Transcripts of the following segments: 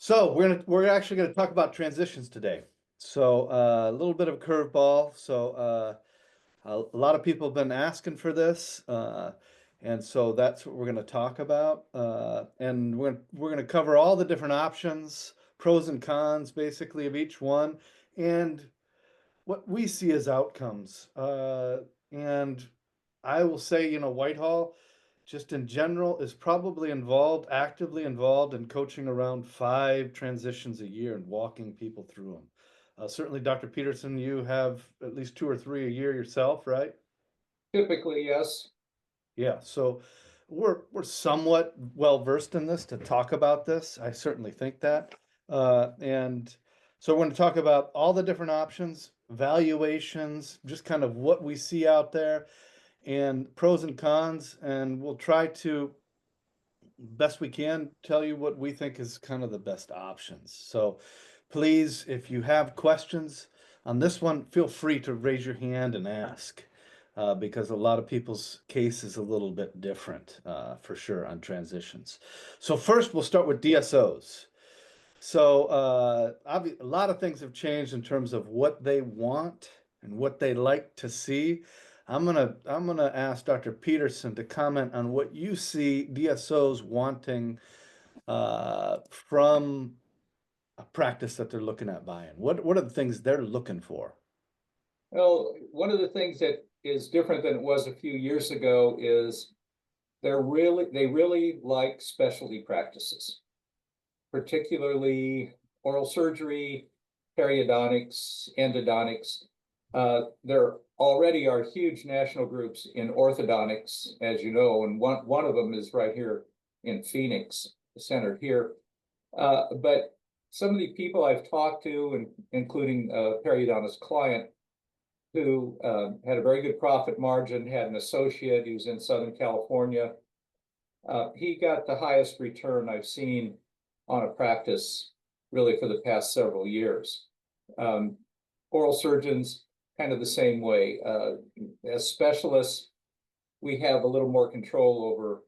So we're actually gonna talk about transitions today. So a little bit of a curveball. A lot of people have been asking for this, and so that's what we're gonna talk about. And we're gonna cover all the different options, pros and cons, basically of each one, and what we see as outcomes. And I will say, Whitehall, just in general, is probably actively involved in coaching around 5 transitions a year and walking people through them. Certainly, Dr. Peterson, you have at least 2 or 3 a year yourself, right? Typically, yes. Yeah, so we're somewhat well versed in this to talk about this. I certainly think that. And so we're going to talk about all the different options, valuations, just kind of what we see out there, and pros and cons, and we'll try to best we can tell you what we think is kind of the best options. So please, if you have questions on this one, feel free to raise your hand and ask, because a lot of people's case is a little bit different, for sure, on transitions. So first, we'll start with DSOs. So a lot of things have changed in terms of what they want and what they like to see. I'm gonna ask Dr. Peterson to comment on what you see DSOs wanting from a practice that they're looking at buying. What are the things they're looking for? Well, one of the things that is different than it was a few years ago is they really like specialty practices, particularly oral surgery, periodontics, endodontics. There already are huge national groups in orthodontics, as you know, and one of them is right here in Phoenix, centered here. But some of the people I've talked to, and including a periodontist client who had a very good profit margin, had an associate who's in Southern California. He got the highest return I've seen on a practice really for the past several years. Um, Oral surgeons, kind of the same way. As specialists, we have a little more control over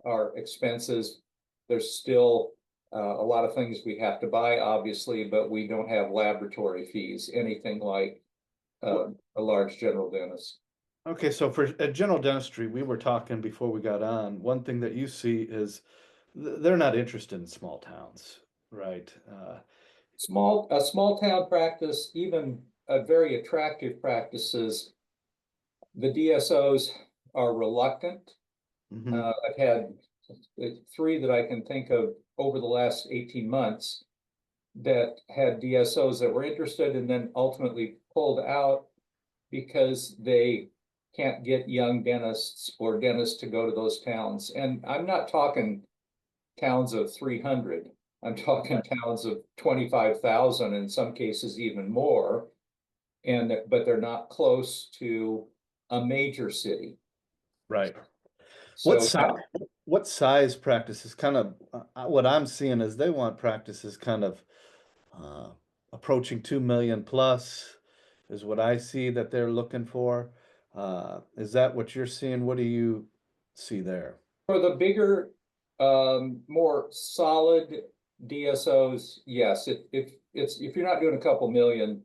our expenses. There's still a lot of things we have to buy, obviously, but we don't have laboratory fees, anything like a large general dentist. Okay, so for general dentistry, we were talking before we got on. One thing that you see is they're not interested in small towns, right? A small town practice, even very attractive practices, the DSOs are reluctant. Mhm. I've had three that I can think of over the last 18 months that had DSOs that were interested and then ultimately pulled out because they can't get young dentists or dentists to go to those towns. And I'm not talking towns of 300. I'm talking towns of 25,000, in some cases even more, but they're not close to a major city. Right. What So size? What size practices? Kind of what I'm seeing is they want practices kind of uh, approaching 2 million plus is what I see that they're looking for. Is that what you're seeing? What do you see there? for the bigger, more solid DSOs, yes. If you're not doing a couple million,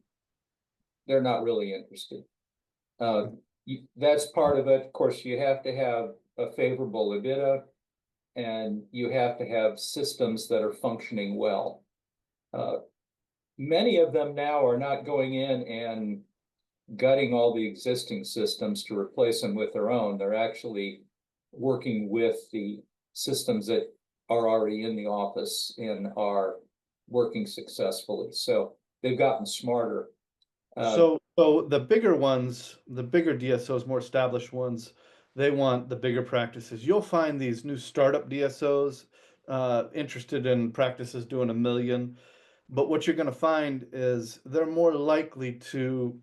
they're not really interested. That's part of it. Of course, you have to have a favorable EBITDA, and you have to have systems that are functioning well. Uh, Many of them now are not going in and gutting all the existing systems to replace them with their own. They're actually working with the systems that are already in the office and are working successfully. So they've gotten smarter. Uh, So the bigger ones, the bigger DSOs, more established ones, they want the bigger practices. You'll find these new startup DSOs interested in practices doing 1 million, but what you're going to find is they're more likely to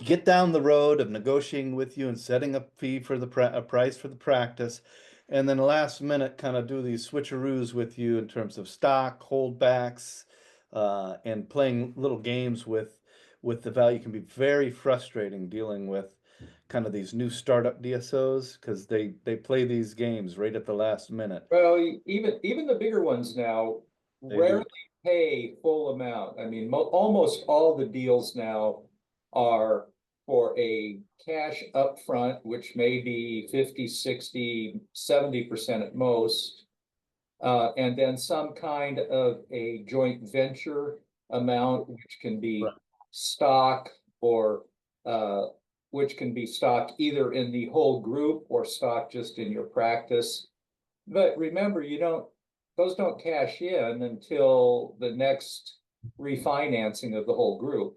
get down the road of negotiating with you and setting a fee for a price for the practice, and then last minute kind of do these switcheroos with you in terms of stock holdbacks, and playing little games with the value. Can be very frustrating dealing with kind of these new startup DSOs because they play these games right at the last minute. Well, even the bigger ones now They rarely do. pay full amount. I mean, mo almost all the deals now are for a cash upfront, which may be 50, 60, 70% at most. And then some kind of a joint venture amount, which can Right. be stock or which can be stock either in the whole group or stock just in your practice. But remember, those don't cash in until the next refinancing of the whole group.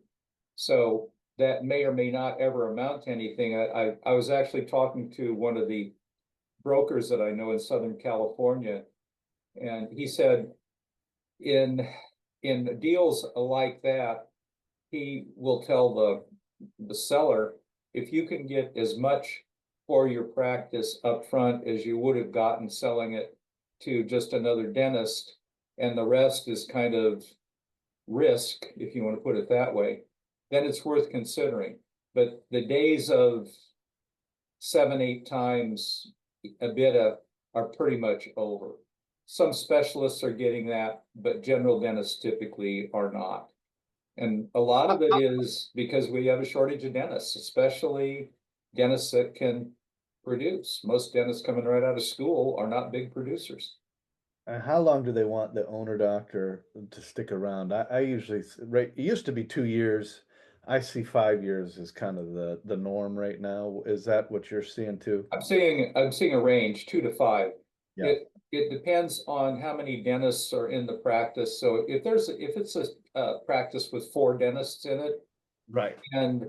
So that may or may not ever amount to anything. I was actually talking to one of the brokers that I know in Southern California, and he said in in deals like that, he will tell the seller, if you can get as much for your practice up front as you would have gotten selling it to just another dentist, and the rest is kind of risk, if you want to put it that way, then it's worth considering. But the days of 7, 8 times EBITDA are pretty much over. Some specialists are getting that, but general dentists typically are not. And a lot of it is because we have a shortage of dentists, especially dentists that can produce. Most dentists coming right out of school are not big producers. And how long do they want the owner doctor to stick around? I usually, right, it used to be 2 years. I see 5 years as kind of the norm right now. Is that what you're seeing too? I'm seeing a range 2 to 5. Yeah. It depends on how many dentists are in the practice. So if it's a practice with 4 dentists in it, Right. and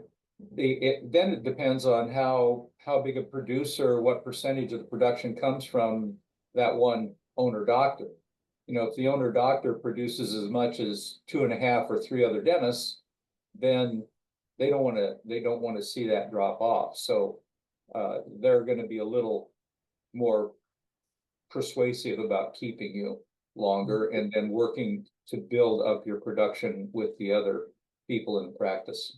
then it depends on how big a producer, what percentage of the production comes from that one owner doctor. If the owner doctor produces as much as 2.5 or 3 other dentists, then they don't want to see that drop off. So they're going to be a little more persuasive about keeping you longer and then working to build up your production with the other people in practice.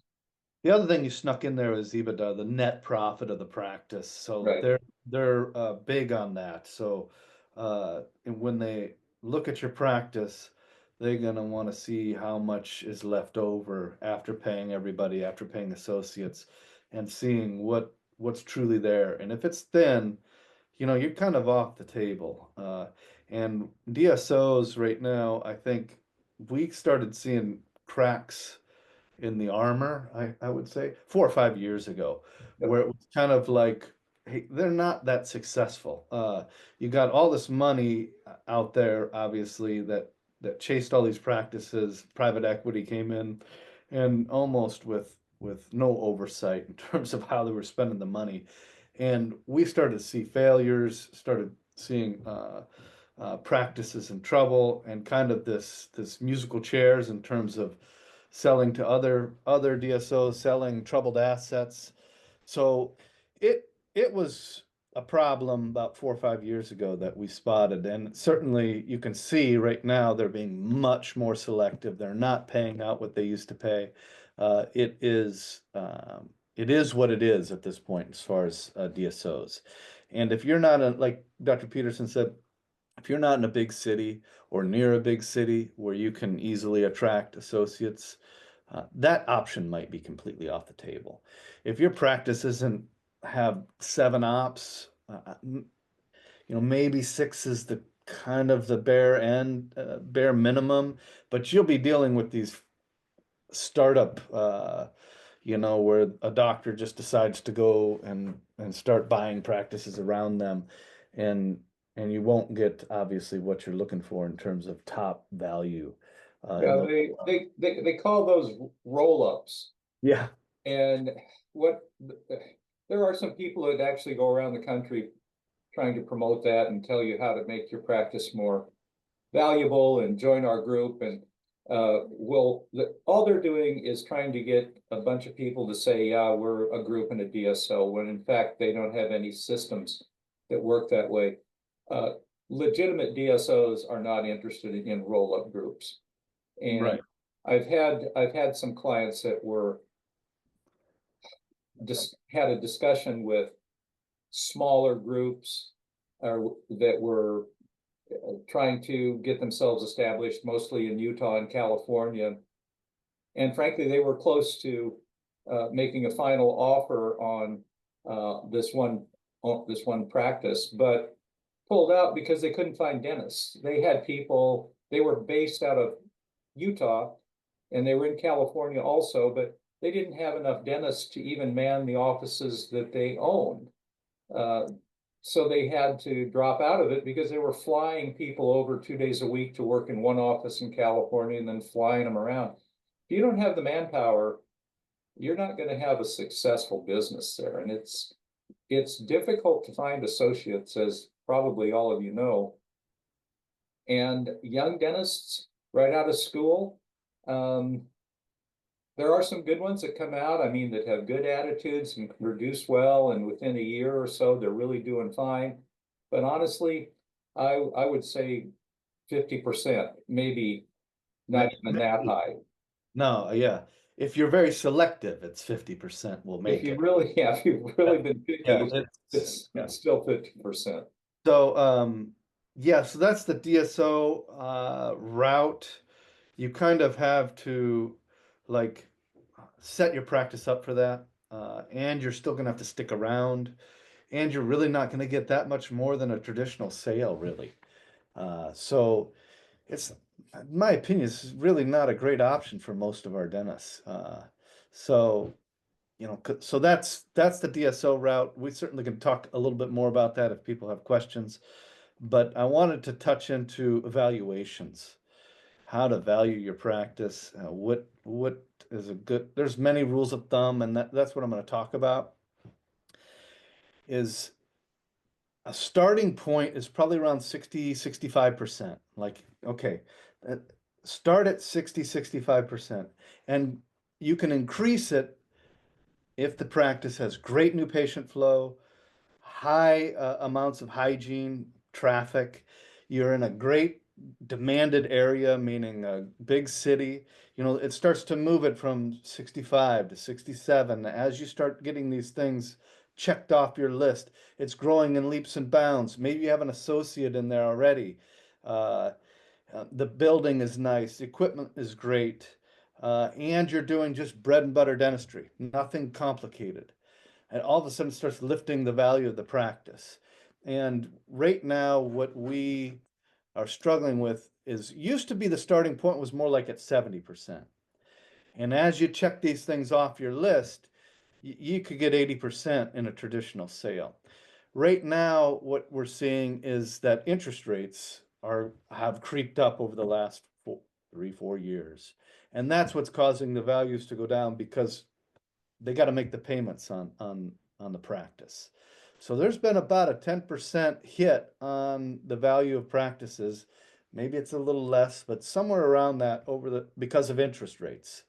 The other thing you snuck in there is EBITDA, the net profit of the practice. So Right. they're big on that. So and when they look at your practice, they're gonna want to see how much is left over after paying everybody, after paying associates, and seeing what's truly there. And if it's thin, you're kind of off the table. And DSOs right now, I think we started seeing cracks in the armor, I would say 4 or 5 years ago, where Yep. it was kind of like, hey, they're not that successful. You got all this money out there, obviously, that chased all these practices. Private equity came in, and almost with no oversight in terms of how they were spending the money. And we started to see failures, started seeing practices in trouble, and kind of this musical chairs in terms of selling to other DSOs, selling troubled assets. So it was a problem about 4 or 5 years ago that we spotted, and certainly you can see right now they're being much more selective. They're not paying out what they used to pay. It is what it is at this point as far as DSOs. And if you're not like Dr. Peterson said, if you're not in a big city or near a big city where you can easily attract associates, that option might be completely off the table. If your practice doesn't have 7 ops, maybe six is the kind of the bare minimum, but you'll be dealing with these startup, where a doctor just decides to go and start buying practices around them, and and you won't get obviously what you're looking for in terms of top value in Yeah, those. they call those roll-ups. Yeah, And what there are some people that actually go around the country trying to promote that and tell you how to make your practice more valuable and join our group. And all they're doing is trying to get a bunch of people to say, yeah, we're a group and a DSO, when in fact they don't have any systems that work that way. Uh, Legitimate DSOs are not interested in roll-up groups. And right. I've had some clients that were just had a discussion with smaller groups that were trying to get themselves established, mostly in Utah and California. And frankly, they were close to making a final offer on this one practice, but pulled out because they couldn't find dentists. They had people, they were based out of Utah and they were in California also, but they didn't have enough dentists to even man the offices that they owned. Uh, so they had to drop out of it because they were flying people over 2 days a week to work in one office in California and then flying them around. If you don't have the manpower, you're not going to have a successful business there. And it's difficult to find associates, as probably all of you know. And young dentists right out of school, there are some good ones that come out, I mean, that have good attitudes and can produce well, and within a year or so, they're really doing fine. But honestly, I would say 50%, maybe not even that high. No, yeah. If you're very selective, it's 50% will If make you it. really, yeah, if you've really been Yeah, picky, it's yeah. it's still 50%. So yeah, so that's the DSO route. You kind of have to like set your practice up for that. And you're still gonna have to stick around, and you're really not gonna get that much more than a traditional sale, really. So it's, in my opinion, it's really not a great option for most of our dentists. So so that's the DSO route. We certainly can talk a little bit more about that if people have questions, but I wanted to touch into evaluations, how to value your practice, what is a good. There's many rules of thumb, and that's what I'm going to talk about. Is a starting point is probably around 60-65%. Like, okay, uh, start at 60-65%, and you can increase it if the practice has great new patient flow, high amounts of hygiene, traffic, you're in a great demanded area, meaning a big city, it starts to move it from 65 to 67. As you start getting these things checked off your list, it's growing in leaps and bounds. Maybe you have an associate in there already. Uh, the building is nice, the equipment is great, and you're doing just bread and butter dentistry, nothing complicated, and all of a sudden it starts lifting the value of the practice. And right now, what we are struggling with is used to be the starting point was more like at 70%. And as you check these things off your list, you could get 80% in a traditional sale. Right now, what we're seeing is that interest rates have creeped up over the last 3-4 years. And that's what's causing the values to go down because they got to make the payments on the practice. So there's been about a 10% hit on the value of practices. Maybe it's a little less, but somewhere around that because of interest rates.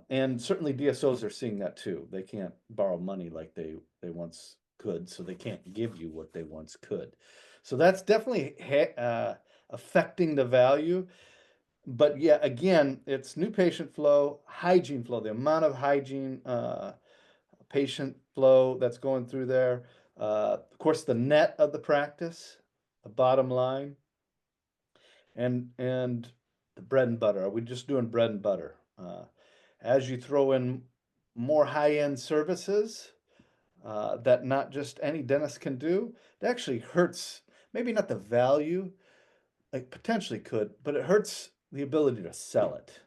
And certainly DSOs are seeing that too. They can't borrow money like they once could, so they can't give you what they once could. So that's definitely affecting the value. But yeah, again, it's new patient flow, hygiene flow, the amount of hygiene, patient flow that's going through there. Of course, the net of the practice, the bottom line, and the bread and butter. Are we just doing bread and butter? As you throw in more high-end services that not just any dentist can do, it actually hurts. Maybe not the value, like potentially could, but it hurts the ability to sell it.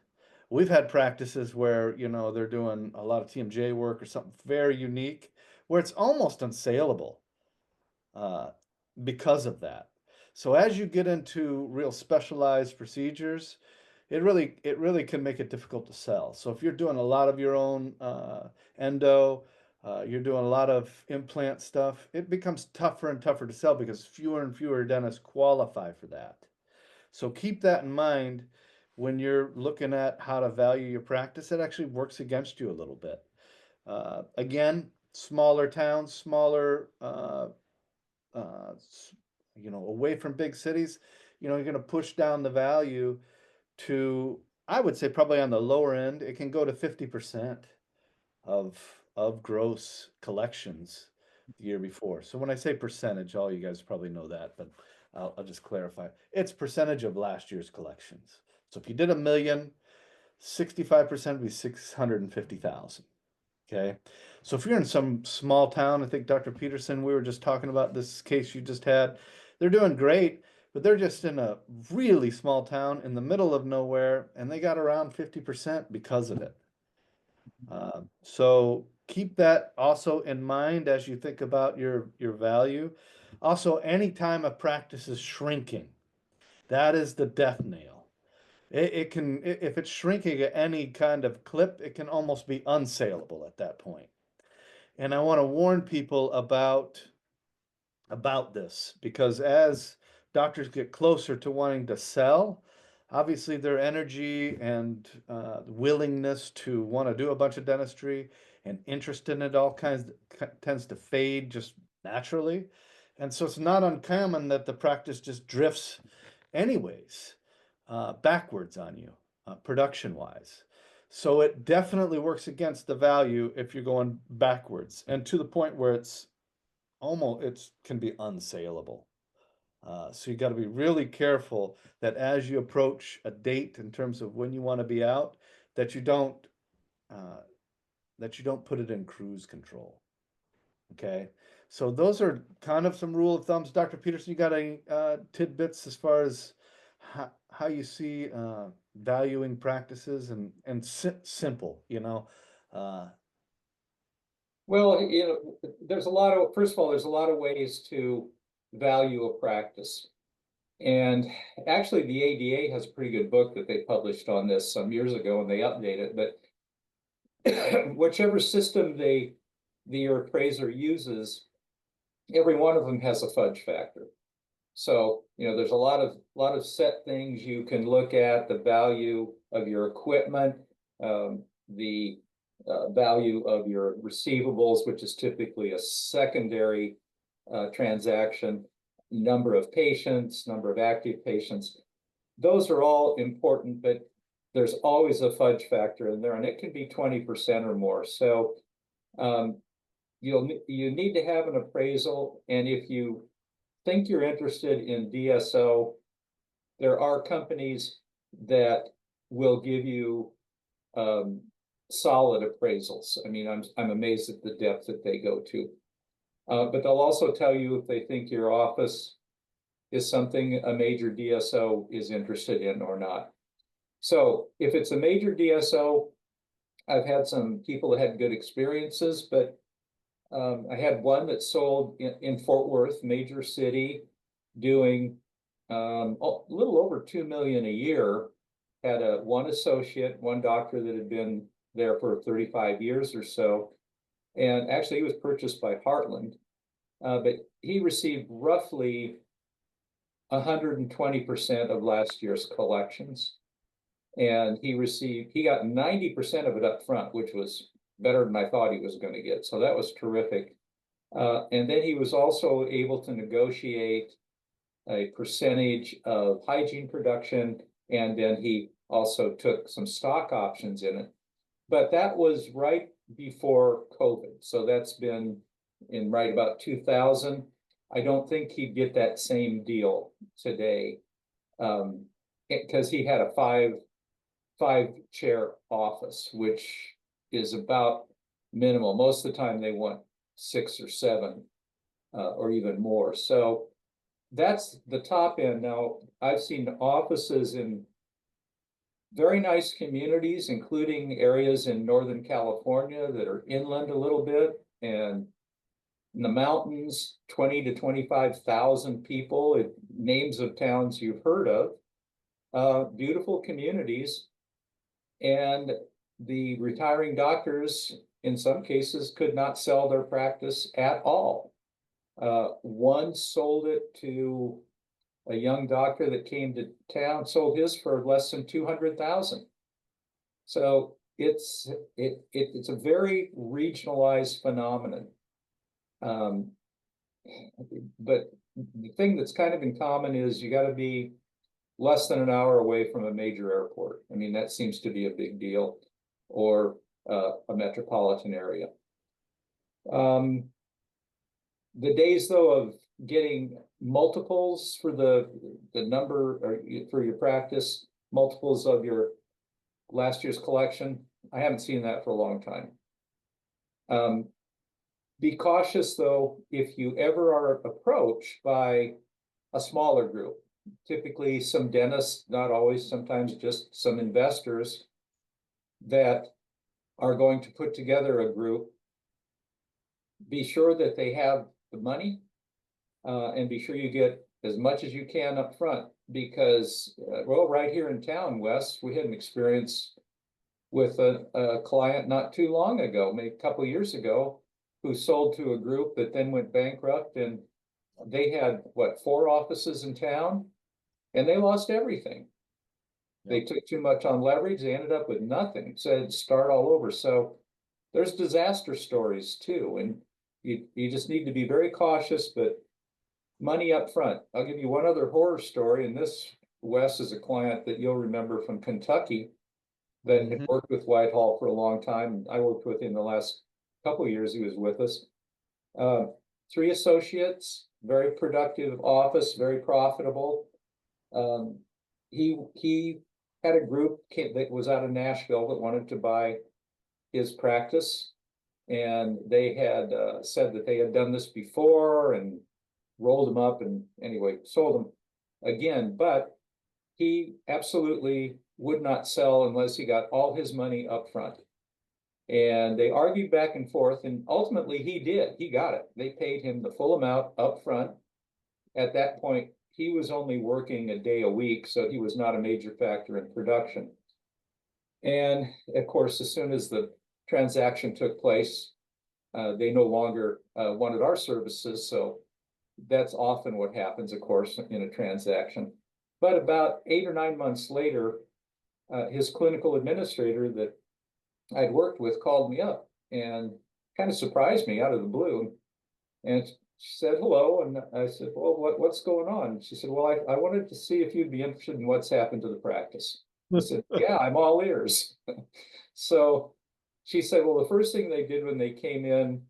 We've had practices where, they're doing a lot of TMJ work or something very unique, where it's almost unsaleable uh, because of that. So as you get into real specialized procedures, it really can make it difficult to sell. So if you're doing a lot of your own endo, you're doing a lot of implant stuff, it becomes tougher and tougher to sell because fewer and fewer dentists qualify for that. So keep that in mind when you're looking at how to value your practice. It actually works against you a little bit. Again, smaller towns, smaller, uh, away from big cities, you're going to push down the value to, I would say, probably on the lower end, it can go to 50% of of gross collections the year before. So when I say percentage, all you guys probably know that, but I'll just clarify. It's percentage of last year's collections. So if you did 1 million, 65% would be 650,000. Okay. So if you're in some small town, I think Dr. Peterson, we were just talking about this case you just had, they're doing great, but they're just in a really small town in the middle of nowhere, and they got around 50% because of it. So keep that also in mind as you think about your value. Also, anytime a practice is shrinking, that is the death nail. It can, if it's shrinking at any kind of clip, it can almost be unsaleable at that point. And I want to warn people about this because as doctors get closer to wanting to sell, obviously their energy and willingness to want to do a bunch of dentistry and interest in it all kinds tends to fade just naturally. And so it's not uncommon that the practice just drifts anyways, backwards on you, production wise. So it definitely works against the value if you're going backwards and to the point where it's almost, it can be unsaleable. So you got to be really careful that as you approach a date in terms of when you want to be out, that you don't uh, that you don't put it in cruise control. Okay, so those are kind of some rule of thumbs. Dr. Peterson, you got any tidbits as far as how you see valuing practices and simple, you know? Uh, Well, there's a lot of, first of all, there's a lot of ways to value a practice. And actually, the ADA has a pretty good book that they published on this some years ago, and they update it. But whichever system the appraiser uses, every one of them has a fudge factor. So, there's a lot of set things you can look at: the value of your equipment, the value of your receivables, which is typically a secondary transaction, number of patients, number of active patients. Those are all important, but there's always a fudge factor in there, and it can be 20% or more. So um, you need to have an appraisal, and if you think you're interested in DSO, there are companies that will give you solid appraisals. I mean, I'm amazed at the depth that they go to. But they'll also tell you if they think your office is something a major DSO is interested in or not. So if it's a major DSO, I've had some people that had good experiences, but I had one that sold in Fort Worth, major city, doing a little over 2 million a year. Had one associate, one doctor that had been there for 35 years or so. And actually he was purchased by Heartland, but he received roughly 120% of last year's collections. And he got 90% of it up front, which was better than I thought he was going to get. So that was terrific. And then he was also able to negotiate a percentage of hygiene production, and then he also took some stock options in it. But that was right before COVID. So that's been in right about 2000. I don't think he'd get that same deal today, because he had a five chair office, which is about minimal. Most of the time they want 6 or 7 or even more. So that's the top end. Now, I've seen offices in very nice communities, including areas in Northern California that are inland a little bit, and in the mountains, 20 to 25,000 people, names of towns you've heard of, beautiful communities. And the retiring doctors, in some cases, could not sell their practice at all. One sold it to a young doctor that came to town, sold his for less than 200,000. So it's a very regionalized phenomenon. But the thing that's kind of in common is you got to be less than an hour away from a major airport. I mean, that seems to be a big deal, or a metropolitan area. The days though of getting multiples for the number or for your practice, multiples of your last year's collection, I haven't seen that for a long time. Be cautious though, if you ever are approached by a smaller group, typically some dentists, not always, sometimes just some investors that are going to put together a group. Be sure that they have the money, and be sure you get as much as you can up front, because well, right here in town, Wes, we had an experience with a client not too long ago, maybe a couple of years ago, who sold to a group that then went bankrupt, and they had what, 4 offices in town, and they lost everything. They took too much on leverage. They ended up with nothing. Said start all over. So there's disaster stories too, and you just need to be very cautious. But money up front. I'll give you one other horror story, and this, Wes, is a client that you'll remember from Kentucky that had worked with Whitehall for a long time. I worked with him the last couple of years he was with us. 3 associates, very productive office, very profitable. He had a group that was out of Nashville that wanted to buy his practice, and they had said that they had done this before and rolled them up, and anyway, sold them again. But he absolutely would not sell unless he got all his money up front. And they argued back and forth, and ultimately he did. He got it. They paid him the full amount up front. At that point, he was only working a day a week, so he was not a major factor in production. And of course, as soon as the transaction took place, they no longer wanted our services. So that's often what happens, of course, in a transaction. But about 8 or 9 months later, his clinical administrator that I'd worked with called me up and kind of surprised me out of the blue. And she said, hello. And I said, well, what's going on? She said, well, I wanted to see if you'd be interested in what's happened to the practice. I said, yeah, I'm all ears. So she said, well, the first thing they did when they came in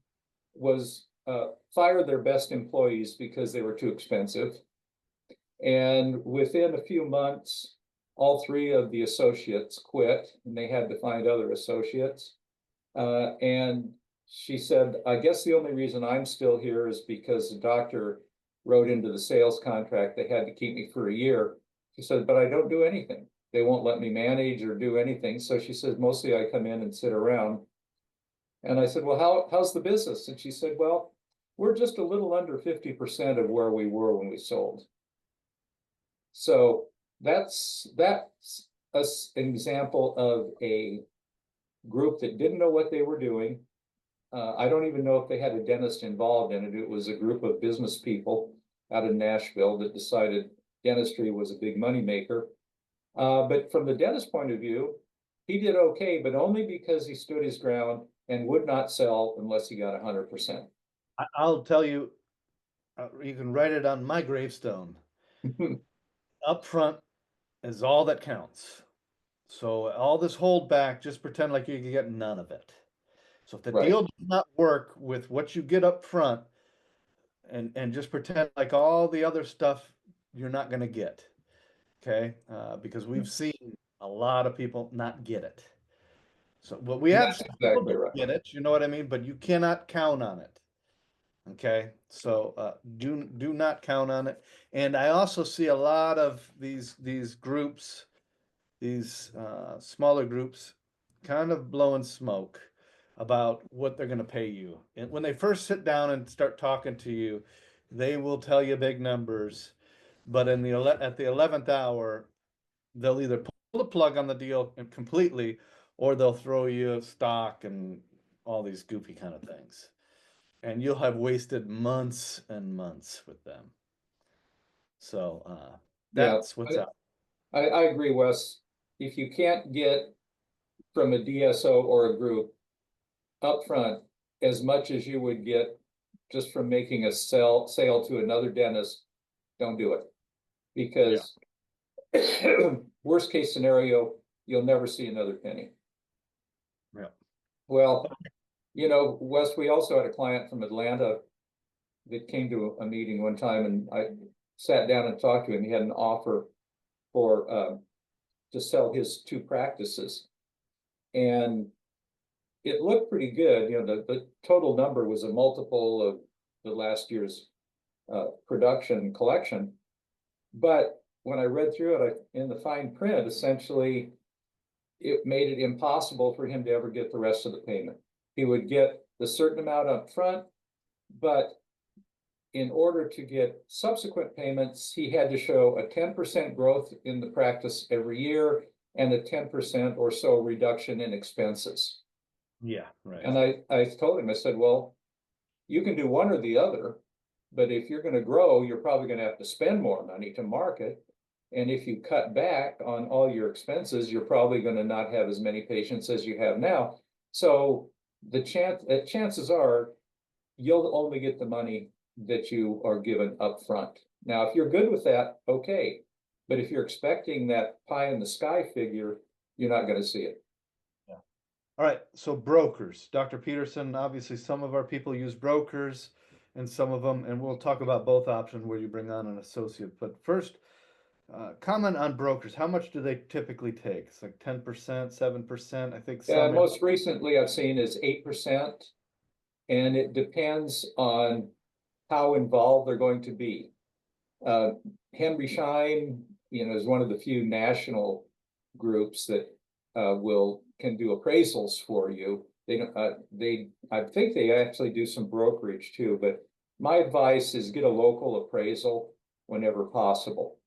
was fire their best employees because they were too expensive. And within a few months, all 3 of the associates quit, and they had to find other associates. And she said, I guess the only reason I'm still here is because the doctor wrote into the sales contract they had to keep me for a year. She said, but I don't do anything. They won't let me manage or do anything. So she says, mostly I come in and sit around. And I said, well, how's the business? And she said, well, we're just a little under 50% of where we were when we sold. So that's an example of a group that didn't know what they were doing. I don't even know if they had a dentist involved in it. It was a group of business people out of Nashville that decided dentistry was a big money maker. But from the dentist point of view, he did okay, but only because he stood his ground and would not sell unless he got 100%. I'll tell you, you can write it on my gravestone. Upfront is all that counts. So all this hold back, just pretend like you can get none of it. So if the Right. deal does not work with what you get up front, and just pretend like all the other stuff you're not going to get, okay? Because we've seen a lot of people not get it. So, but we have That's some people exactly that right. get it, you know what I mean? But you cannot count on it. Okay, so do not count on it. And I also see a lot of these groups, these smaller groups, kind of blowing smoke about what they're going to pay you. And when they first sit down and start talking to you, they will tell you big numbers, but at the 11th hour, they'll either pull the plug on the deal completely, or they'll throw you stock and all these goofy kind of things, and you'll have wasted months and months with them. So Yeah, that's what's up. I agree, Wes. If you can't get from a DSO or a group upfront as much as you would get just from making a sale to another dentist, don't do it. Yeah. Because worst case scenario, you'll never see another penny. Yeah. Well, You know, Wes, we also had a client from Atlanta that came to a meeting one time, and I sat down and talked to him. He had an offer for to sell his two practices, and it looked pretty good. You know, the total number was a multiple of the last year's production collection. But when I read through it, in the fine print, essentially, it made it impossible for him to ever get the rest of the payment. He would get the certain amount up front, but in order to get subsequent payments, he had to show a 10% growth in the practice every year and a 10% or so reduction in expenses. Yeah, right. And I told him, I said, well, you can do one or the other, but if you're going to grow, you're probably going to have to spend more money to market. And if you cut back on all your expenses, you're probably going to not have as many patients as you have now. So the chances are you'll only get the money that you are given up front. Now, if you're good with that, okay. But if you're expecting that pie in the sky figure, you're not going to see it. Yeah. All right. So brokers, Dr. Peterson, obviously some of our people use brokers and some of them, and we'll talk about both options where you bring on an associate. But first, comment on brokers. How much do they typically take? It's like 10%, 7%. I think some are. Most recently I've seen is 8%, and it depends on how involved they're going to be. Henry Schein, you know, is one of the few national groups that can do appraisals for you. They don't. I think they actually do some brokerage too. But my advice is get a local appraisal whenever possible.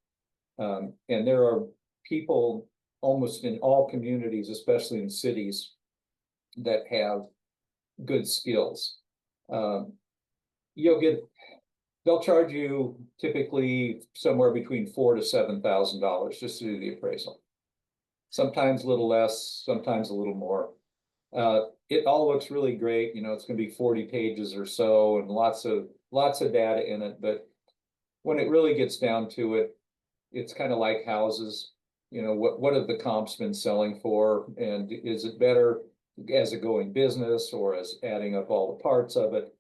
And there are people almost in all communities, especially in cities, that have good skills. You'll get they'll charge you typically somewhere between $4,000 to $7,000 just to do the appraisal. Sometimes a little less, sometimes a little more. It all looks really great. You know, it's going to be 40 pages or so and lots of data in it. But when it really gets down to it, it's kind of like houses. You know, what have the comps been selling for? And is it better as a going business or as adding up all the parts of it?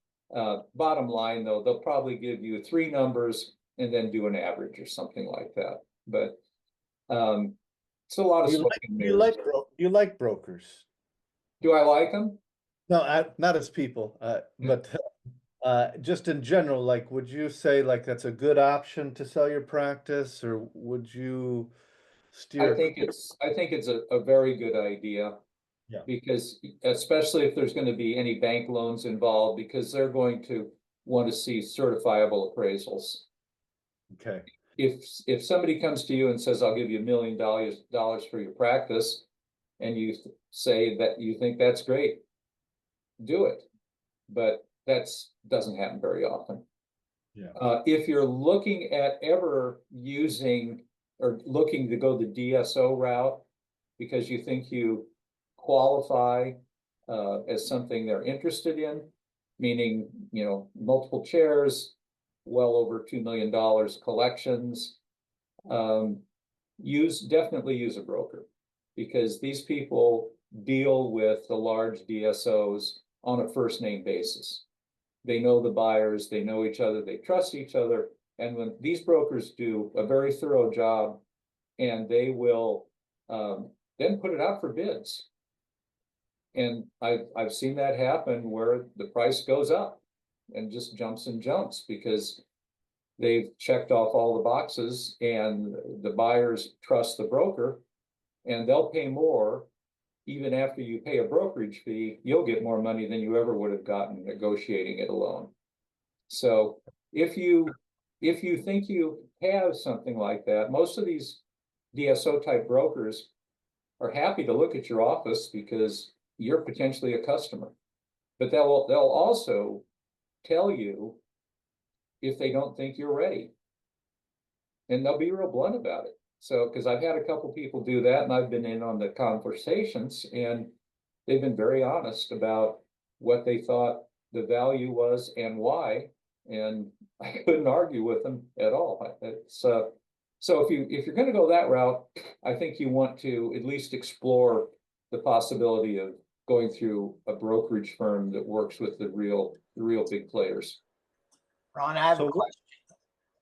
Bottom line, though, they'll probably give you 3 numbers and then do an average or something like that. But it's a lot of smoke and mirrors. You like brokers? Do I like them? No, not as people, but just in general, like, would you say like that's a good option to sell your practice, or would you steer clear? I think it's a very good idea, Yeah. because especially if there's going to be any bank loans involved, because they're going to want to see certifiable appraisals. Okay. If somebody comes to you and says, I'll give you $1 million for your practice, and you say that you think that's great, do it. But that's doesn't happen very often. Yeah. If you're looking at ever using or looking to go the DSO route because you think you qualify as something they're interested in, meaning, you know, multiple chairs, well over $2 million collections, definitely use a broker, because these people deal with the large DSOs on a first name basis. They know the buyers, they know each other, they trust each other. And when these brokers do a very thorough job, and they will then put it out for bids. And I've seen that happen where the price goes up and just jumps and jumps because they've checked off all the boxes and the buyers trust the broker, and they'll pay more. Even after you pay a brokerage fee, you'll get more money than you ever would have gotten negotiating it alone. So if you think you have something like that, most of these DSO type brokers are happy to look at your office because you're potentially a customer. But they'll also tell you if they don't think you're ready. And they'll be real blunt about it. So, because I've had a couple people do that, and I've been in on the conversations, and they've been very honest about what they thought the value was and why, and I couldn't argue with them at all. It's so if you're going to go that route, I think you want to at least explore the possibility of going through a brokerage firm that works with the real big players. Ron, I have a So, question.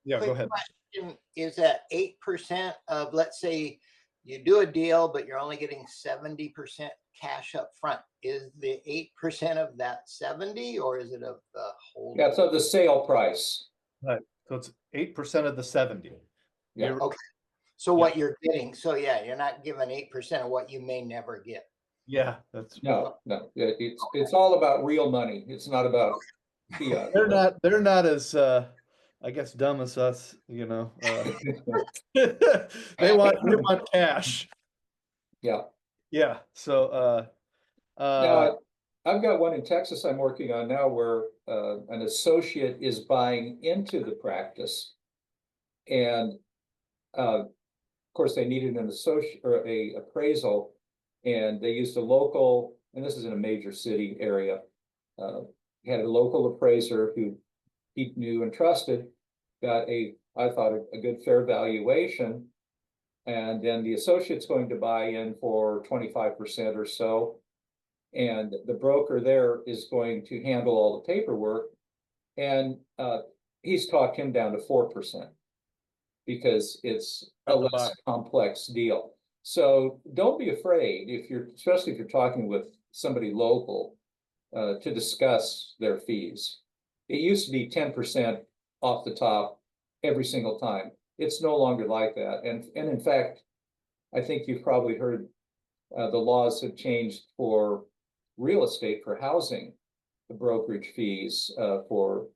yeah, go Quick ahead. question. Is that 8% of, let's say you do a deal, but you're only getting 70% cash up front? Is the 8% of that 70, or is it of the whole? Yeah, so the sale price. Right. So it's 8% of the 70. Yeah. You're- Okay. So what you're getting, so yeah, you're not giving 8% of what you may never get. Yeah, that's No, it's all about real money. It's not about fiat. they're not as I guess dumb as us, you know. They want cash. Yeah. Yeah. So Now, I've got one in Texas I'm working on now where an associate is buying into the practice. And of course, they needed an associate or a appraisal, and they used a local, and this is in a major city area, had a local appraiser who he knew and trusted, got I thought, a good fair valuation. And then the associate's going to buy in for 25% or so. And the broker there is going to handle all the paperwork. And he's talked him down to 4% because it's a less complex deal. So don't be afraid especially if you're talking with somebody local, to discuss their fees. It used to be 10% off the top every single time. It's no longer like that. And in fact, I think you've probably heard the laws have changed for real estate, for housing, the brokerage fees for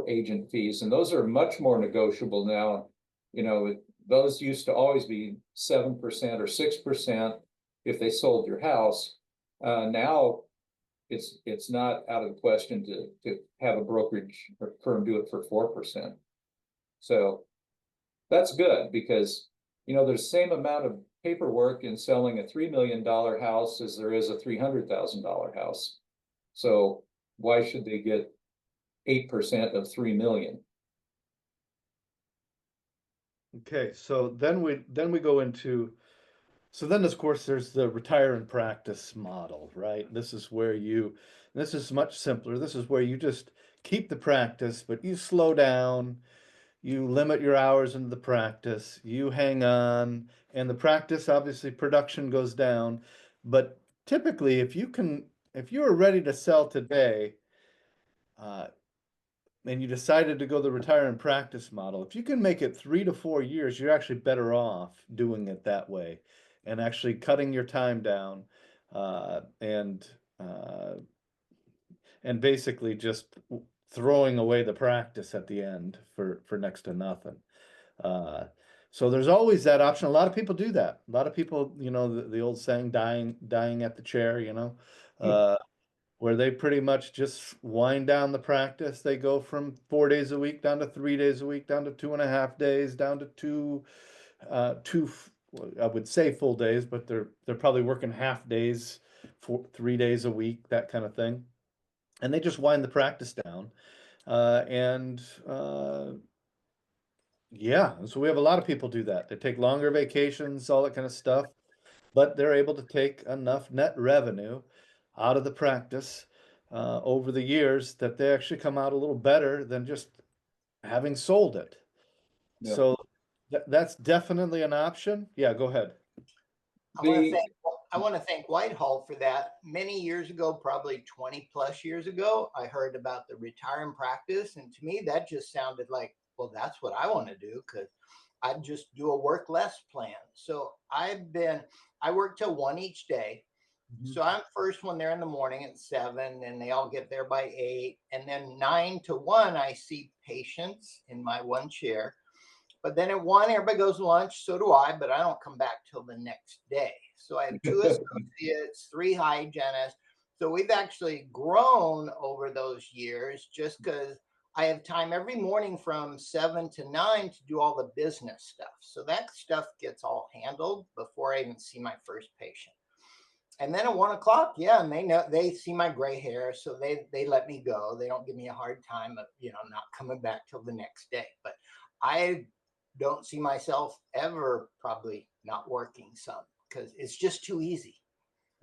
agent fees, and those are much more negotiable now. You know, those used to always be 7% or 6% if they sold your house. Now it's not out of the question to have a brokerage firm do it for 4%. So that's good because, you know, there's the same amount of paperwork in selling a $3 million house as there is a $300,000 house. So why should they get 8% of 3 million? okay, so then we go into so then of course there's the retire and practice model, right? This is much simpler. This is where you just keep the practice, but you slow down, you limit your hours into the practice, you hang on, and the practice obviously production goes down. But typically, if you are ready to sell today, uh, and you decided to go the retire and practice model, if you can make it 3 to 4 years, you're actually better off doing it that way and actually cutting your time down, uh, and uh, and basically just throwing away the practice at the end for next to nothing. Uh, so there's always that option. A lot of people do that. A lot of people, you know, the old saying, dying at the chair, you know, where they pretty much just wind down the practice. They go from 4 days a week down to 3 days a week, down to 2.5 days, down to two, I would say full days, but they're probably working half days for 3 days a week, that kind of thing. And they just wind the practice down. And yeah, so we have a lot of people do that. They take longer vacations, all that kind of stuff, but they're able to take enough net revenue out of the practice over the years that they actually come out a little better than just having sold it. Yeah. So that's definitely an option. Yeah, go ahead. I want to thank Whitehall for that. Many years ago, probably 20 plus years ago, I heard about the retire and practice. And to me, that just sounded like, well, that's what I want to do because I just do a work less plan. So I work till 1 each day. So I'm first when they're in the morning at 7 and they all get there by 8. And then 9 to 1, I see patients in my one chair. But then at 1, everybody goes to lunch. So do I, but I don't come back till the next day. So I have 2 associates, 3 hygienists. So we've actually grown over those years just because I have time every morning from 7 to 9 to do all the business stuff. So that stuff gets all handled before I even see my first patient. And then at 1 o'clock, yeah, and they see my gray hair, so they let me go. They don't give me a hard time of not coming back till the next day. But I don't see myself ever probably not working some because it's just too easy.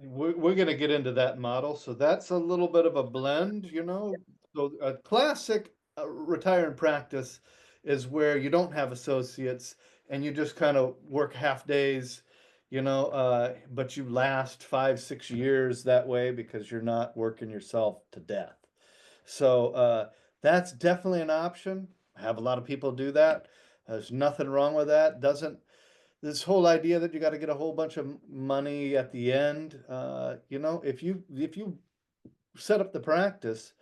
we're gonna get into that model, so that's a little bit of a blend, you know? So a classic retire and practice is where you don't have associates and you just kind of work half days, you know, but you last 5, 6 years that way because you're not working yourself to death. So that's definitely an option. I have a lot of people do that. There's nothing wrong with that. Doesn't this whole idea that you got to get a whole bunch of money at the end, you know, if you set up the practice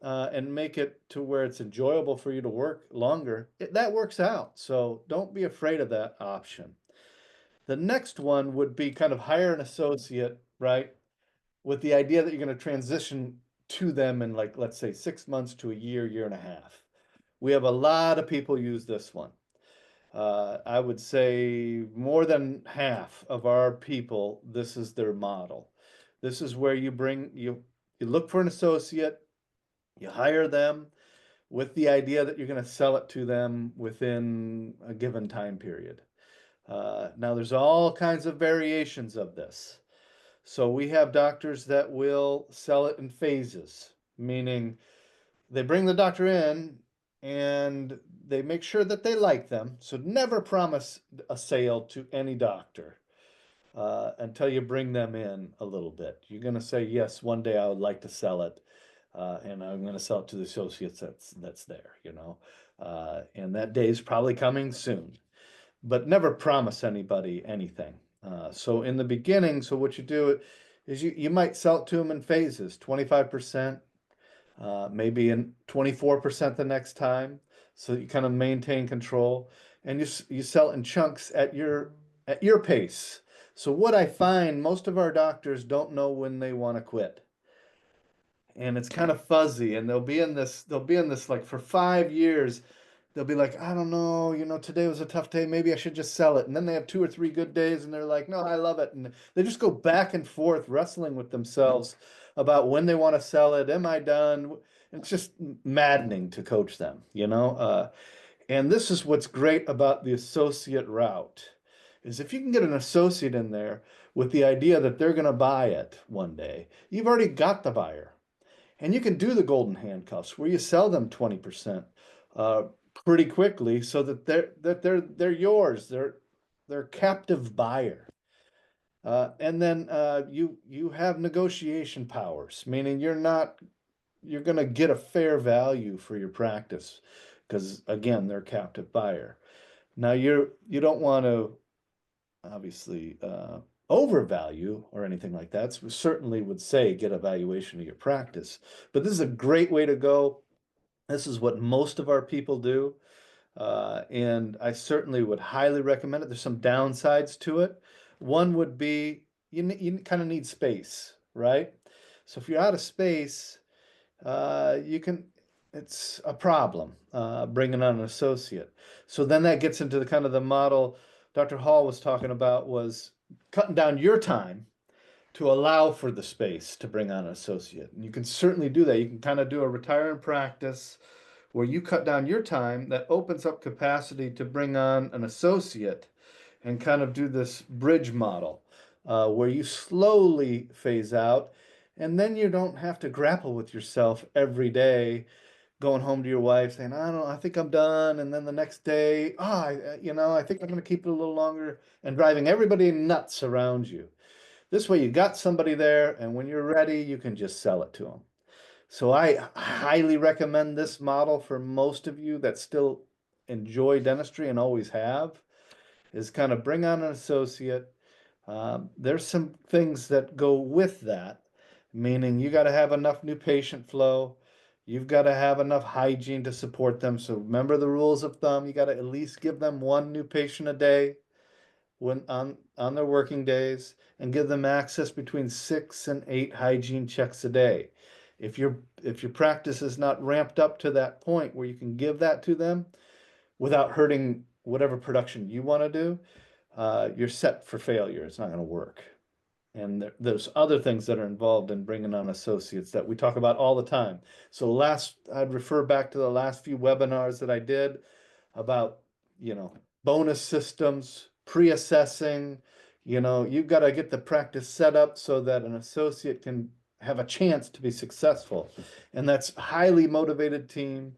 and make it to where it's enjoyable for you to work longer, that works out. So don't be afraid of that option. The next one would be kind of hire an associate, right? With the idea that you're going to transition to them in, like, let's say 6 months to a year, year and a half. We have a lot of people use this one. I would say more than half of our people, this is their model. This is where you look for an associate, you hire them with the idea that you're going to sell it to them within a given time period. Now, there's all kinds of variations of this. So we have doctors that will sell it in phases, meaning they bring the doctor in and they make sure that they like them. So never promise a sale to any doctor until you bring them in a little bit. You're going to say, yes, one day I would like to sell it. And I'm going to sell it to the associates that's there, you know. And that day is probably coming soon. But never promise anybody anything. So in the beginning, so what you do is you might sell it to them in phases, 25%, maybe in 24% the next time. So you kind of maintain control, and you sell in chunks at your pace. So what I find, most of our doctors don't know when they want to quit, and it's kind of fuzzy, and they'll be in this like for 5 years. They'll be like, I don't know, you know, today was a tough day. Maybe I should just sell it. And then they have 2 or 3 good days and they're like, no, I love it. And they just go back and forth wrestling with themselves about when they want to sell it. Am I done? It's just maddening to coach them, you know? And this is what's great about the associate route is if you can get an associate in there with the idea that they're going to buy it one day, you've already got the buyer. And you can do the golden handcuffs where you sell them 20% uh, pretty quickly so that they're yours. They're captive buyer. And then you have negotiation powers, meaning you're going to get a fair value for your practice because again, they're captive buyer. Now you don't want to obviously overvalue or anything like that. So we certainly would say get a valuation of your practice. But this is a great way to go. This is what most of our people do. And I certainly would highly recommend it. There's some downsides to it. One would be you kind of need space, right? So if you're out of space, you can, it's a problem bringing on an associate. So then that gets into the kind of the model Dr. Hall was talking about was cutting down your time to allow for the space to bring on an associate. And you can certainly do that. You can kind of do a retire and practice where you cut down your time that opens up capacity to bring on an associate and kind of do this bridge model where you slowly phase out and then you don't have to grapple with yourself every day going home to your wife saying, I don't know, I think I'm done. And then the next day, I think I'm going to keep it a little longer and driving everybody nuts around you. This way you got somebody there and when you're ready, you can just sell it to them. So I highly recommend this model for most of you that still enjoy dentistry and always have, is kind of bring on an associate. There's some things that go with that, meaning you got to have enough new patient flow. You've got to have enough hygiene to support them. So remember the rules of thumb. You got to at least give them one new patient a day when on their working days and give them access between 6 and 8 hygiene checks a day. If your practice is not ramped up to that point where you can give that to them without hurting whatever production you want to do, you're set for failure. It's not going to work. And there's other things that are involved in bringing on associates that we talk about all the time. So I'd refer back to the last few webinars that I did about, bonus systems, pre-assessing, You know, you've got to get the practice set up so that an associate can have a chance to be successful. And that's highly motivated team,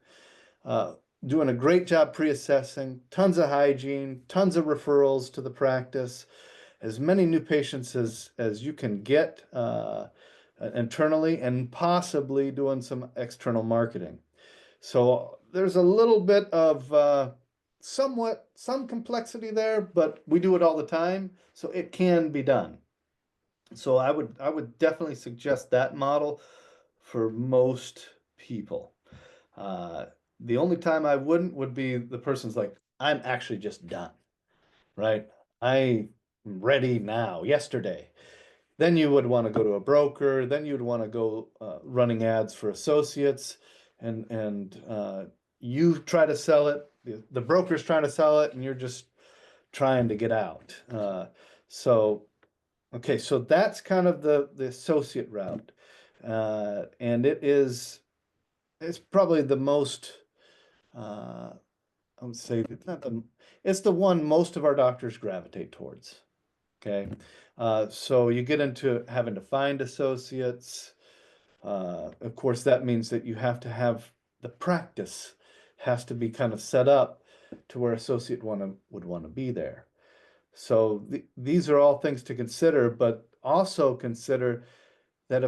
uh, doing a great job pre-assessing, tons of hygiene, tons of referrals to the practice, as many new patients as you can get internally, and possibly doing some external marketing. So there's a little bit of some complexity there, but we do it all the time, so it can be done. So I would definitely suggest that model for most people. Uh, the only time I wouldn't would be the person's like, I'm actually just done, right? I'm ready now, yesterday. Then you would want to go to a broker. Then you'd want to go running ads for associates, and you try to sell it. The broker's trying to sell it, and you're just trying to get out. So okay, so that's kind of the associate route, and it's probably the most I would say it's the one most of our doctors gravitate towards. Okay. So you get into having to find associates. Of course, that means that you have to have the practice has to be kind of set up to where associate would want to be there. So these are all things to consider, but also consider that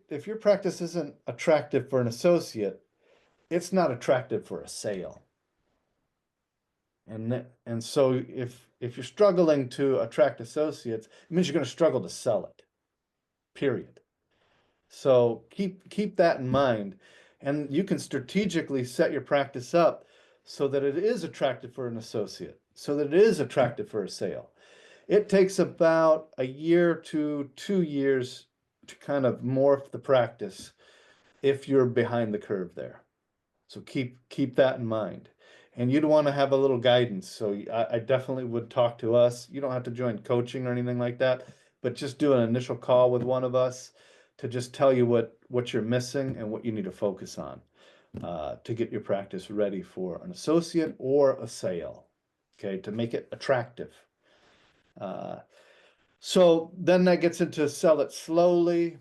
if your practice isn't attractive for an associate, it's not attractive for a sale. And so if you're struggling to attract associates, it means you're going to struggle to sell it. Period. So keep that in mind, and you can strategically set your practice up so that it is attractive for an associate, so that it is attractive for a sale. It takes about a year to 2 years to kind of morph the practice if you're behind the curve there. So keep that in mind. And you'd want to have a little guidance. So I definitely would talk to us. You don't have to join coaching or anything like that, but just do an initial call with one of us to just tell you what you're missing and what you need to focus on to get your practice ready for an associate or a sale. Okay, to make it attractive. Uh, so then that gets into sell it slowly.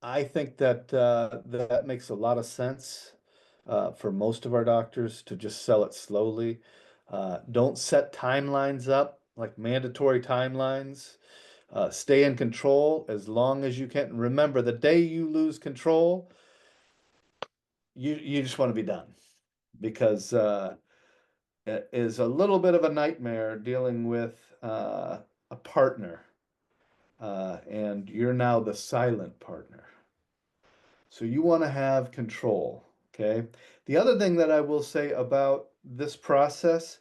I think that that makes a lot of sense for most of our doctors to just sell it slowly. Don't set timelines up like mandatory timelines. Stay in control as long as you can. Remember, the day you lose control, you just want to be done because it is a little bit of a nightmare dealing with a partner, and you're now the silent partner. So you want to have control, okay? The other thing that I will say about this process,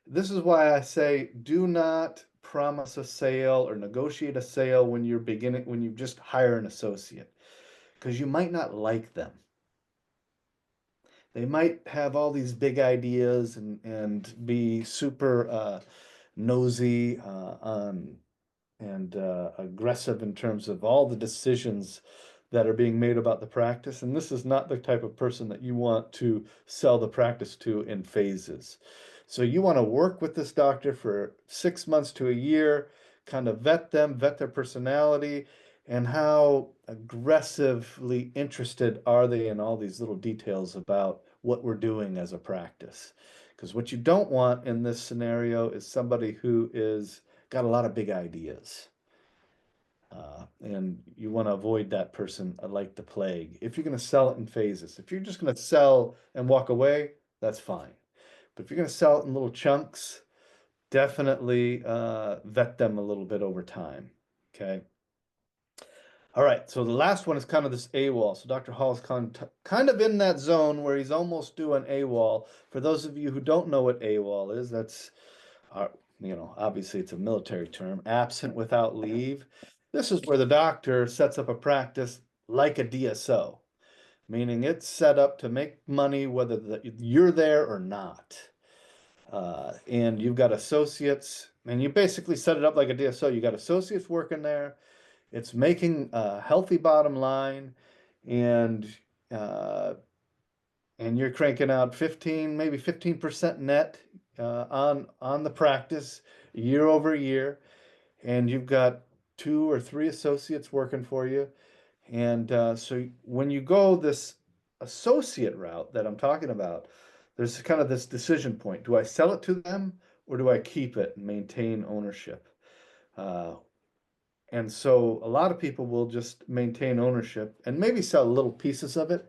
this is why I say do not promise a sale or negotiate a sale when you just hire an associate, because you might not like them. They might have all these big ideas and be super nosy on and aggressive in terms of all the decisions that are being made about the practice. And this is not the type of person that you want to sell the practice to in phases. So you want to work with this doctor for 6 months to a year, kind of vet them, vet their personality, and how aggressively interested are they in all these little details about what we're doing as a practice. Because what you don't want in this scenario is somebody who is got a lot of big ideas. And you want to avoid that person like the plague. If you're going to sell it in phases, if you're just going to sell and walk away, that's fine. But if you're going to sell it in little chunks, definitely vet them a little bit over time. Okay. All right. So the last one is kind of this AWOL. So Dr. Hall is kind of in that zone where he's almost doing AWOL. For those of you who don't know what AWOL is, that's obviously it's a military term, absent without leave. This is where the doctor sets up a practice like a DSO, meaning it's set up to make money whether you're there or not. And you've got associates, and you basically set it up like a DSO. You got associates working there. It's making a healthy bottom line, and uh, and you're cranking out 15, maybe 15% net on the practice. year over year, and you've got 2 or 3 associates working for you. And so when you go this associate route that I'm talking about, there's kind of this decision point. Do I sell it to them or do I keep it and maintain ownership? Uh, and so a lot of people will just maintain ownership and maybe sell little pieces of it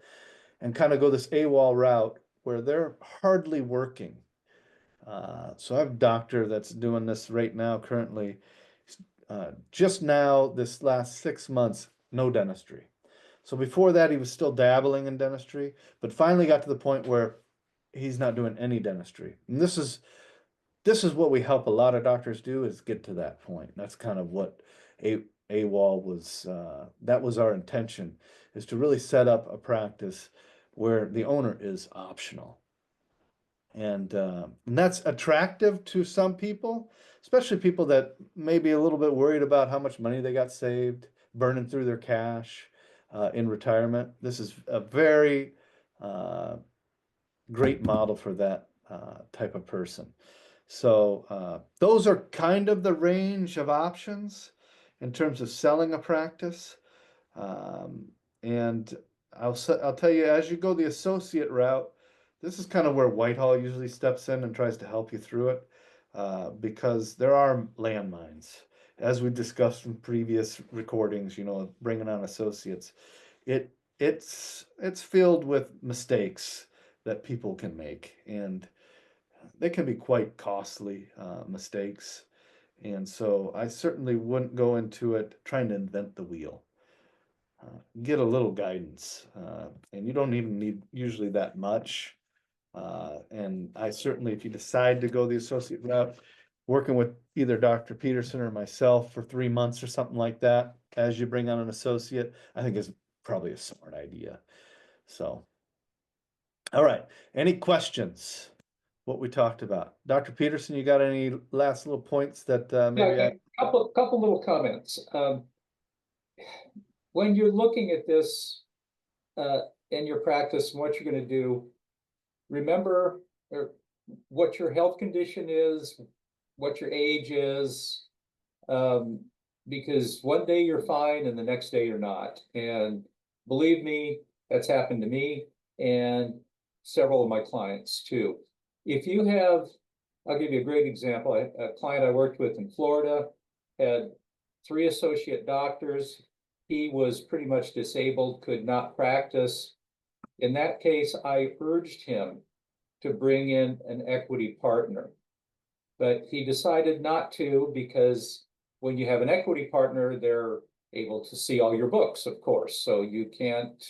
and kind of go this AWOL route where they're hardly working. So I have a doctor that's doing this right now currently. Just now, this last 6 months, no dentistry. So before that, he was still dabbling in dentistry, but finally got to the point where he's not doing any dentistry. And this is what we help a lot of doctors do, is get to that point. That's kind of what a AWOL was. That was our intention, is to really set up a practice where the owner is optional. And that's attractive to some people, especially people that may be a little bit worried about how much money they got saved, burning through their cash in retirement. This is a very great model for that type of person. So those are kind of the range of options in terms of selling a practice. Um, and I'll tell you, as you go the associate route, this is kind of where Whitehall usually steps in and tries to help you through it, because there are landmines. As we discussed from previous recordings, bringing on associates, it's filled with mistakes that people can make, and they can be quite costly mistakes. And so I certainly wouldn't go into it trying to invent the wheel. Get a little guidance, and you don't even need usually that much. And I certainly, if you decide to go the associate route, working with either Dr. Peterson or myself for 3 months or something like that, as you bring on an associate, I think is probably a smart idea. So, all right. Any questions? What we talked about, Dr. Peterson, you got any last little points that maybe Yeah, couple little comments. When you're looking at this in your practice and what you're going to do, remember what your health condition is, what your age is, because one day you're fine and the next day you're not. And believe me, that's happened to me and several of my clients too. If you have, I'll give you a great example. A client I worked with in Florida had 3 associate doctors. He was pretty much disabled, could not practice. In that case, I urged him to bring in an equity partner, but he decided not to, because when you have an equity partner, they're able to see all your books, of course. So you can't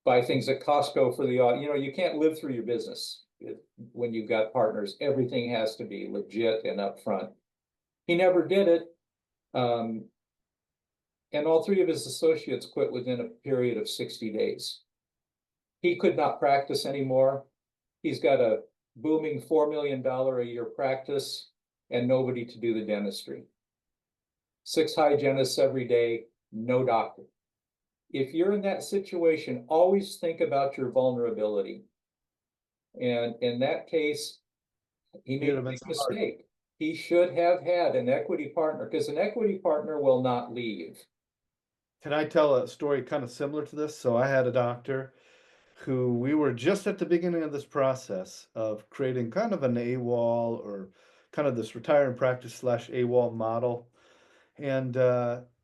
buy things at Costco for the, you can't live through your business when you've got partners. Everything has to be legit and upfront. He never did it. And all 3 of his associates quit within a period of 60 days. He could not practice anymore. He's got a booming $4 million a year practice and nobody to do the dentistry. 6 hygienists every day, no doctor. If you're in that situation, always think about your vulnerability. And in that case, he made a big mistake. He should have had an equity partner, because an equity partner will not leave. Can I tell a story kind of similar to this? So I had a doctor who, we were just at the beginning of this process of creating kind of an AWOL, or kind of this retire and practice / AWOL model. And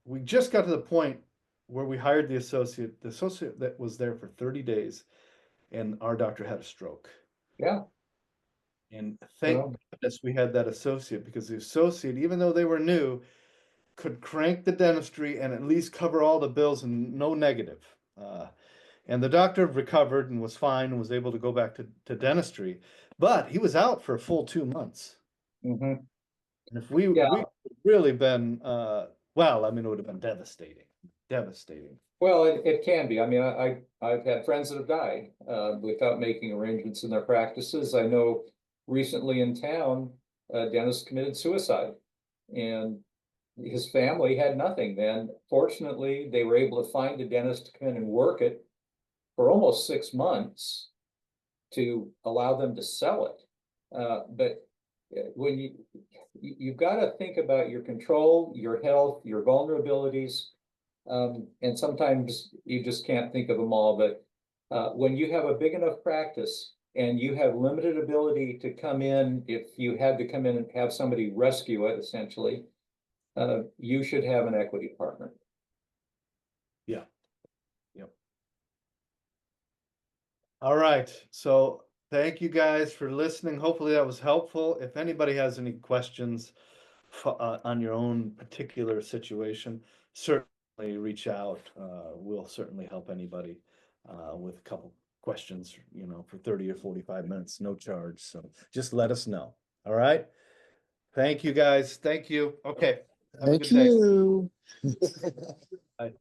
we just got to the point where we hired the associate that was there for 30 days, and our doctor had a stroke. Yeah. And thank goodness we had that associate, because the associate, even though they were new, could crank the dentistry and at least cover all the bills and no negative. And the doctor recovered and was fine and was able to go back to dentistry, but he was out for a full 2 months. Mm-hmm. And if we really been, well, I mean, it would have been devastating. Well, it can be. I mean, I've had friends that have died without making arrangements in their practices. I know recently in town, a dentist committed suicide, and his family had nothing. Then, fortunately, they were able to find a dentist to come in and work it for almost 6 months to allow them to sell it. But when you've got to think about your control, your health, your vulnerabilities. And sometimes you just can't think of them all, but when you have a big enough practice and you have limited ability to come in, if you had to come in and have somebody rescue it, essentially, you should have an equity partner. Yeah. Yep. All right. So thank you guys for listening. Hopefully that was helpful. If anybody has any questions on your own particular situation, certainly reach out. We'll certainly help anybody with a couple questions, you know, for 30 or 45 minutes, no charge. So just let us know. All right. Thank you guys. Thank you. Okay. Have a Thank good day. you. Bye.